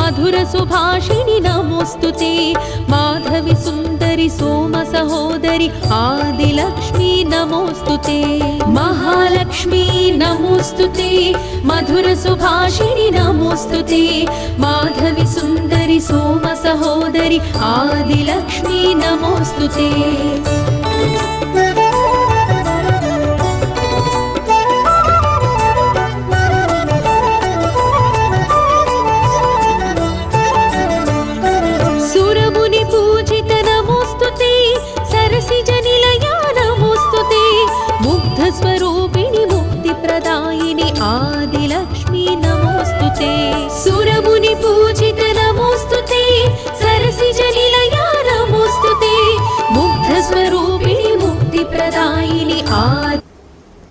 मधुर सुभाषिणि नमोस्तुते माधवी सुंदरी सोम सहोदरी आदिलक्ष्मी नमोस्तुते महालक्ष्मी नमोस्तुते मधुर सुभाषिणि नमोस्तुते माधवी सुंदरी सोम सहोदरी आदिलक्ष्मी नमोस्तुते स्वरूपिणी मुक्ति प्रदायिनी आदि